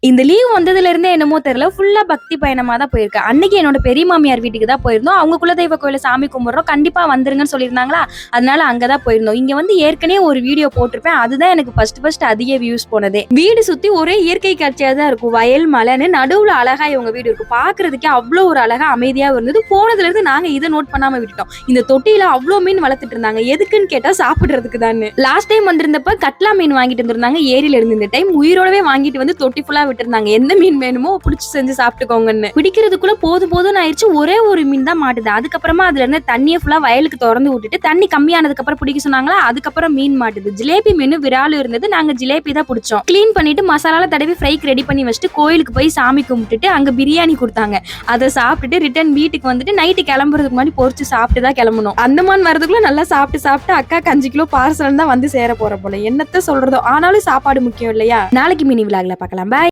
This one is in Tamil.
இந்த லீவ் வந்ததுல இருந்தே என்னமோ தெரியல, ஃபுல்லா பக்தி பயணமா தான் போயிருக்கேன். அன்னைக்கு என்னோட பெரிய மாமியார் வீட்டுக்கு தான் போயிருந்தோம். அவங்க குலதெய்வ கோயில்ல சாமி கும்பிடுறோம். கண்டிப்பா வந்துருங்கன்னு சொல்லியிருந்தாங்களா, அதனால அங்க தான் போயிருந்தோம். இங்க வந்து ஏற்கனவே ஒரு வீடியோ போட்டிருப்பேன். அதுதான் எனக்கு ஃபர்ஸ்ட் அதிக வியூஸ் போனதே. வீடு சுத்தி ஒரே இயற்கை காட்சியா தான் இருக்கும். வயல், மலைன்னு நடுவுல அழகா இவங்க வீடு இருக்கும். பாக்குறதுக்கே அவ்வளோ ஒரு அழகா அமைதியா இருந்தது. போனதுல இருந்து நாங்க இதை நோட் பண்ணாம விட்டுட்டோம். இந்த தொட்டியில அவ்வளோ மீன் வளர்த்துட்டு இருந்தாங்க. எதுக்குன்னு கேட்டா சாப்பிடுறதுக்கு தான். லாஸ்ட் டைம் வந்திருந்தப்ப கட்லா மீன் வாங்கிட்டு வந்திருந்தாங்க ஏரியில இருந்து. இந்த டைம் உயிரோடவே வாங்கிட்டு வந்து தொட்டி ஃபுல்லா விட்டுருந்தாங்க. எந்த மீன் வேணுமோ பிடிச்சி செஞ்சு சாப்பிட்டுக்கோங்கன்னு. பிடிக்கிறதுக்குள்ள போதும் ஆயிடுச்சு. ஒரே ஒரு மீன் தான் மாட்டுது. அதுக்கப்புறமா அதுல இருந்து தண்ணியை ஃபுல்லா வயலுக்கு திறந்து விட்டுட்டு தண்ணி கம்மியானதுக்கு அப்புறம் பிடிக்க சொன்னாங்களா, அதுக்கப்புறம் மீன் மாட்டுது. ஜிலேபி மீன் விராலும் இருந்தது. நாங்க ஜிலேபி தான் பிடிச்சோம். கிளீன் பண்ணிட்டு மசாலால தடவி ஃப்ரைக்கு ரெடி பண்ணி வச்சுட்டு கோயிலுக்கு போய் சாமி கும்பிட்டுட்டு அங்க பிரியாணி கொடுத்தாங்க. அதை சாப்பிட்டுட்டு ரிட்டர்ன் வீட்டுக்கு வந்துட்டு நைட்டு கிளம்புறதுக்கு முன்னாடி பொறிச்சு சாப்பிட்டு தான் கிளம்பணும். அந்தமான் வரதுக்குள்ள நல்லா சாப்பிட்டு அக்கா 5 கிலோ பார்சல் தான் வந்து சேர போற போல. என்னத்த சொல்றதோ, ஆனாலும் சாப்பாடு முக்கியம் இல்லையா. நாளைக்கு மினி விலாக்ல பார்க்கலாம். பாய்.